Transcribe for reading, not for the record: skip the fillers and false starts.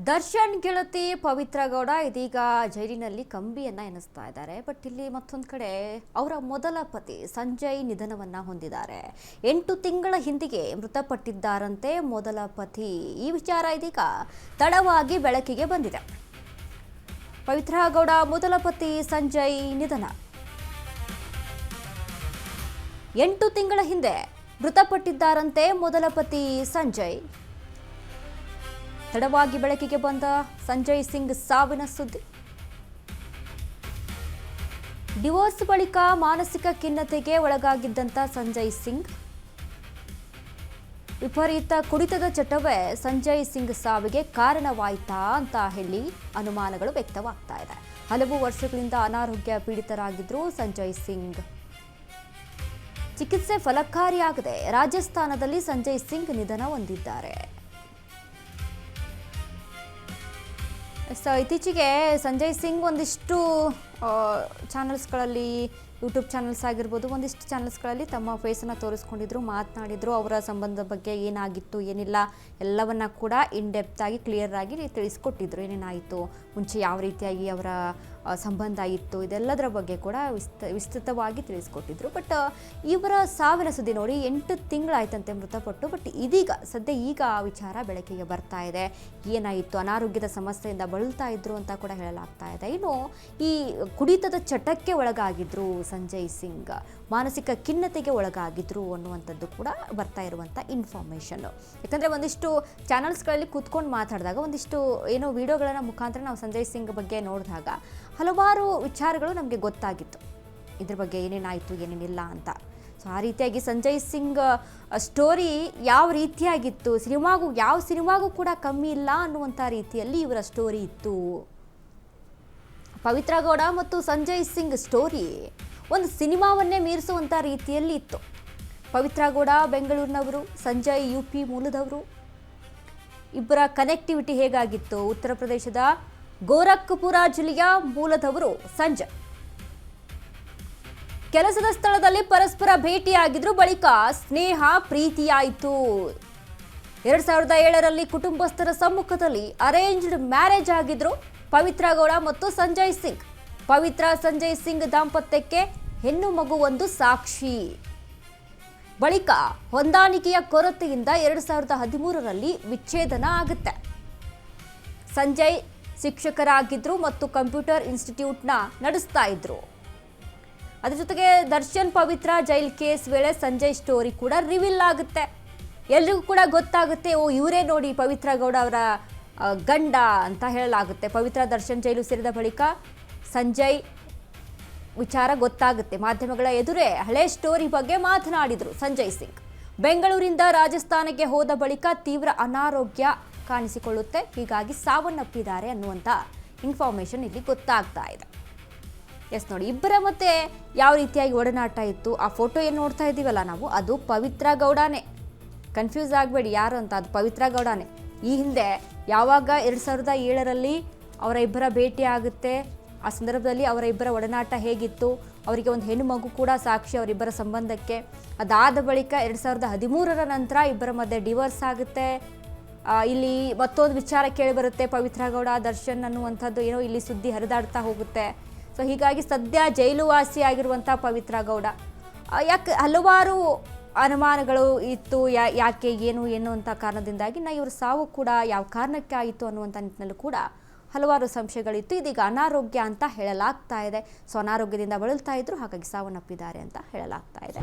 ದರ್ಶನ್ ಗೆಳತಿ ಪವಿತ್ರ ಗೌಡ ಇದೀಗ ಜೈಲಿನಲ್ಲಿ ಕಂಬಿಯನ್ನ ಎನಿಸ್ತಾ ಇದ್ದಾರೆ. ಬಟ್ ಇಲ್ಲಿ ಮತ್ತೊಂದು ಕಡೆ ಅವರ ಮೊದಲ ಪತಿ ಸಂಜಯ್ ನಿಧನವನ್ನ ಹೊಂದಿದ್ದಾರೆ. 8 ತಿಂಗಳ ಹಿಂದಿಗೆ ಮೃತಪಟ್ಟಿದ್ದಾರಂತೆ ಮೊದಲ ಪತಿ. ಈ ವಿಚಾರ ಇದೀಗ ತಡವಾಗಿ ಬೆಳಕಿಗೆ ಬಂದಿದೆ. ಪವಿತ್ರ ಗೌಡ ಮೊದಲ ಪತಿ ಸಂಜಯ್ ನಿಧನ 8 ತಿಂಗಳ ಹಿಂದೆ ಮೃತಪಟ್ಟಿದ್ದಾರಂತೆ ಮೊದಲ ಪತಿ ಸಂಜಯ್. ತಡವಾಗಿ ಬೆಳಕಿಗೆ ಬಂದ ಸಂಜಯ್ ಸಿಂಗ್ ಸಾವಿನ ಸುದ್ದಿ. ಡಿವೋರ್ಸ್ ಬಳಿಕ ಮಾನಸಿಕ ಖಿನ್ನತೆಗೆ ಒಳಗಾಗಿದ್ದಂತ ಸಂಜಯ್ ಸಿಂಗ್, ವಿಪರೀತ ಕುಡಿತದ ಚಟವೇ ಸಂಜಯ್ ಸಿಂಗ್ ಸಾವಿಗೆ ಕಾರಣವಾಯಿತಾ ಅಂತ ಹೇಳಿ ಅನುಮಾನಗಳು ವ್ಯಕ್ತವಾಗ್ತಾ ಇದೆ. ಹಲವು ವರ್ಷಗಳಿಂದ ಅನಾರೋಗ್ಯ ಪೀಡಿತರಾಗಿದ್ರು ಸಂಜಯ್ ಸಿಂಗ್. ಚಿಕಿತ್ಸೆ ಫಲಕಾರಿಯಾಗದೆ ರಾಜಸ್ಥಾನದಲ್ಲಿ ಸಂಜಯ್ ಸಿಂಗ್ ನಿಧನ ಹೊಂದಿದ್ದಾರೆ. ಇತ್ತೀಚೆಗೆ ಸಂಜಯ್ ಸಿಂಗ್ ಒಂದಿಷ್ಟು ಚಾನಲ್ಸ್ಗಳಲ್ಲಿ, ಯೂಟ್ಯೂಬ್ ಚಾನಲ್ಸ್ ಆಗಿರ್ಬೋದು, ಒಂದಿಷ್ಟು ಚಾನಲ್ಸ್ಗಳಲ್ಲಿ ತಮ್ಮ ಫೇಸನ್ನು ತೋರಿಸ್ಕೊಂಡಿದ್ರು, ಮಾತನಾಡಿದ್ರು. ಅವರ ಸಂಬಂಧದ ಬಗ್ಗೆ ಏನಾಗಿತ್ತು ಏನಿಲ್ಲ ಎಲ್ಲವನ್ನ ಕೂಡ ಇನ್ ಡೆಪ್ತ್ ಆಗಿ ಕ್ಲಿಯರ್ ಆಗಿ ತಿಳಿಸ್ಕೊಟ್ಟಿದ್ರು. ಏನೇನಾಯಿತು, ಮುಂಚೆ ಯಾವ ರೀತಿಯಾಗಿ ಅವರ ಸಂಬಂಧ ಇತ್ತು, ಇದೆಲ್ಲದರ ಬಗ್ಗೆ ಕೂಡ ವಿಸ್ತೃತವಾಗಿ ತಿಳಿಸ್ಕೊಟ್ಟಿದ್ರು. ಬಟ್ ಇವರ ಸಾವಿನ ಸುದ್ದಿ ನೋಡಿ 8 ತಿಂಗಳಾಯ್ತಂತೆ ಮೃತಪಟ್ಟು. ಬಟ್ ಇದೀಗ ಈಗ ಆ ವಿಚಾರ ಬೆಳಕಿಗೆ ಬರ್ತಾ ಇದೆ. ಏನಾಯಿತು, ಅನಾರೋಗ್ಯದ ಸಮಸ್ಯೆಯಿಂದ ಬಳಲ್ತಾ ಇದ್ರು ಅಂತ ಕೂಡ ಹೇಳಲಾಗ್ತಾ ಇದೆ. ಇನ್ನು ಈ ಕುಡಿತದ ಚಟಕ್ಕೆ ಒಳಗಾಗಿದ್ರು ಸಂಜಯ್ ಸಿಂಗ್, ಮಾನಸಿಕ ಖಿನ್ನತೆಗೆ ಒಳಗಾಗಿದ್ರು ಅನ್ನುವಂಥದ್ದು ಕೂಡ ಬರ್ತಾ ಇರುವಂಥ ಇನ್ಫಾರ್ಮೇಷನ್. ಯಾಕಂದರೆ ಒಂದಿಷ್ಟು ಚಾನಲ್ಸ್ಗಳಲ್ಲಿ ಕೂತ್ಕೊಂಡು ಮಾತಾಡಿದಾಗ, ಒಂದಿಷ್ಟು ಏನೋ ವಿಡಿಯೋಗಳ ಮುಖಾಂತರ ನಾವು ಸಂಜಯ್ ಸಿಂಗ್ ಬಗ್ಗೆ ನೋಡಿದಾಗ ಹಲವಾರು ವಿಚಾರಗಳು ನಮಗೆ ಗೊತ್ತಾಗಿತ್ತು, ಇದ್ರ ಬಗ್ಗೆ ಏನೇನಾಯಿತು ಏನೇನಿಲ್ಲ ಅಂತ. ಸೊ ಆ ರೀತಿಯಾಗಿ ಸಂಜಯ್ ಸಿಂಗ್ ಸ್ಟೋರಿ ಯಾವ ರೀತಿಯಾಗಿತ್ತು, ಯಾವ ಸಿನಿಮಾಗೂ ಕೂಡ ಕಮ್ಮಿ ಇಲ್ಲ ಅನ್ನುವಂಥ ರೀತಿಯಲ್ಲಿ ಇವರ ಸ್ಟೋರಿ ಇತ್ತು. ಪವಿತ್ರ ಗೌಡ ಮತ್ತು ಸಂಜಯ್ ಸಿಂಗ್ ಸ್ಟೋರಿ ಒಂದು ಸಿನಿಮಾವನ್ನೇ ಮೀರಿಸುವಂಥ ರೀತಿಯಲ್ಲಿ ಇತ್ತು. ಪವಿತ್ರ ಗೌಡ ಬೆಂಗಳೂರಿನವರು, ಸಂಜಯ್ UP ಮೂಲದವರು. ಇಬ್ಬರ ಕನೆಕ್ಟಿವಿಟಿ ಹೇಗಾಗಿತ್ತು, ಉತ್ತರ ಪ್ರದೇಶದ ಗೋರಖ್ಪುರ ಜಿಲ್ಲೆಯ ಮೂಲದವರು ಸಂಜಯ್. ಕೆಲಸದ ಸ್ಥಳದಲ್ಲಿ ಪರಸ್ಪರ ಭೇಟಿಯಾಗಿದ್ರು, ಬಳಿಕ ಸ್ನೇಹ ಪ್ರೀತಿಯಾಯಿತು. 2007ರಲ್ಲಿ ಕುಟುಂಬಸ್ಥರ ಸಮ್ಮುಖದಲ್ಲಿ ಅರೇಂಜ್ಡ್ ಮ್ಯಾರೇಜ್ ಆಗಿದ್ರು ಪವಿತ್ರ ಗೌಡ ಮತ್ತು ಸಂಜಯ್ ಸಿಂಗ್. ಪವಿತ್ರ ಸಂಜಯ್ ಸಿಂಗ್ ದಾಂಪತ್ಯಕ್ಕೆ ಹೆಣ್ಣು ಮಗು ಒಂದು ಸಾಕ್ಷಿ. ಬಳಿಕ ಹೊಂದಾಣಿಕೆಯ ಕೊರತೆಯಿಂದ 2013ರಲ್ಲಿ ವಿಚ್ಛೇದನ ಆಗುತ್ತೆ. ಸಂಜಯ್ ಶಿಕ್ಷಕರಾಗಿದ್ರು ಮತ್ತು ಕಂಪ್ಯೂಟರ್ ಇನ್ಸ್ಟಿಟ್ಯೂಟ್ನ ನಡೆಸ್ತಾ ಇದ್ರು. ಅದ್ರ ಜೊತೆಗೆ ದರ್ಶನ್ ಪವಿತ್ರ ಜೈಲ್ ಕೇಸ್ ವೇಳೆ ಸಂಜಯ್ ಸ್ಟೋರಿ ಕೂಡ ರಿವೀಲ್ ಆಗುತ್ತೆ. ಎಲ್ರಿಗೂ ಕೂಡ ಗೊತ್ತಾಗುತ್ತೆ, ಓ ಇವರೇ ನೋಡಿ ಪವಿತ್ರ ಗೌಡ ಅವರ ಗಂಡ ಅಂತ ಹೇಳಲಾಗುತ್ತೆ. ಪವಿತ್ರ ದರ್ಶನ್ ಜೈಲು ಸೇರಿದ ಬಳಿಕ ಸಂಜಯ್ ವಿಚಾರ ಗೊತ್ತಾಗುತ್ತೆ. ಮಾಧ್ಯಮಗಳ ಎದುರೇ ಹಳೆ ಸ್ಟೋರಿ ಬಗ್ಗೆ ಮಾತನಾಡಿದರು ಸಂಜಯ್ ಸಿಂಗ್. ಬೆಂಗಳೂರಿಂದ ರಾಜಸ್ಥಾನಕ್ಕೆ ಹೋದ ಬಳಿಕ ತೀವ್ರ ಅನಾರೋಗ್ಯ ಕಾಣಿಸಿಕೊಳ್ಳುತ್ತೆ, ಹೀಗಾಗಿ ಸಾವನ್ನಪ್ಪಿದ್ದಾರೆ ಅನ್ನುವಂಥ ಇನ್ಫಾರ್ಮೇಷನ್ ಇಲ್ಲಿ ಗೊತ್ತಾಗ್ತಾ ಇದೆ. ಎಸ್ ನೋಡಿ, ಇಬ್ಬರ ಮತ್ತೆ ಯಾವ ರೀತಿಯಾಗಿ ಒಡನಾಟ ಇತ್ತು, ಆ ಫೋಟೋ ಏನು ನೋಡ್ತಾ ಇದ್ದೀವಲ್ಲ ನಾವು, ಅದು ಪವಿತ್ರ ಗೌಡನೇ. ಕನ್ಫ್ಯೂಸ್ ಆಗಬೇಡಿ ಯಾರು ಅಂತ, ಅದು ಪವಿತ್ರ ಗೌಡನೇ. ಈ ಹಿಂದೆ ಯಾವಾಗ 2007ರಲ್ಲಿ ಅವರ ಇಬ್ಬರ ಭೇಟಿ ಆಗುತ್ತೆ, ಆ ಸಂದರ್ಭದಲ್ಲಿ ಅವರ ಇಬ್ಬರ ಒಡನಾಟ ಹೇಗಿತ್ತು, ಅವರಿಗೆ ಒಂದು ಹೆಣ್ಣು ಮಗು ಕೂಡ ಸಾಕ್ಷಿ ಅವರಿಬ್ಬರ ಸಂಬಂಧಕ್ಕೆ. ಅದಾದ ಬಳಿಕ 2013ರ ನಂತರ ಇಬ್ಬರ ಮಧ್ಯೆ ಡಿವೋರ್ಸ್ ಆಗುತ್ತೆ. ಇಲ್ಲಿ ಮತ್ತೊಂದು ವಿಚಾರ ಕೇಳಿಬರುತ್ತೆ, ಪವಿತ್ರ ಗೌಡ ದರ್ಶನ್ ಅನ್ನುವಂಥದ್ದು ಏನೋ ಇಲ್ಲಿ ಸುದ್ದಿ ಹರಿದಾಡ್ತಾ ಹೋಗುತ್ತೆ. ಸೊ ಹೀಗಾಗಿ ಸದ್ಯ ಜೈಲುವಾಸಿ ಆಗಿರುವಂಥ ಪವಿತ್ರ ಗೌಡ, ಯಾಕೆ ಹಲವಾರು ಅನುಮಾನಗಳು ಇತ್ತು, ಯಾಕೆ ಏನು ಅಂತ ಕಾರಣದಿಂದಾಗಿ ಇವ್ರ ಸಾವು ಕೂಡ ಯಾವ ಕಾರಣಕ್ಕೆ ಆಯಿತು ಅನ್ನುವಂಥ ನಿಟ್ಟಿನಲ್ಲೂ ಕೂಡ ಹಲವಾರು ಸಂಶಯಗಳಿತ್ತು. ಇದೀಗ ಅನಾರೋಗ್ಯ ಅಂತ ಹೇಳಲಾಗ್ತಾ ಇದೆ. ಸೊ ಅನಾರೋಗ್ಯದಿಂದ ಬಳಲ್ತಾ ಇದ್ರು, ಹಾಗಾಗಿ ಸಾವನ್ನಪ್ಪಿದ್ದಾರೆ ಅಂತ ಹೇಳಲಾಗ್ತಾ ಇದೆ.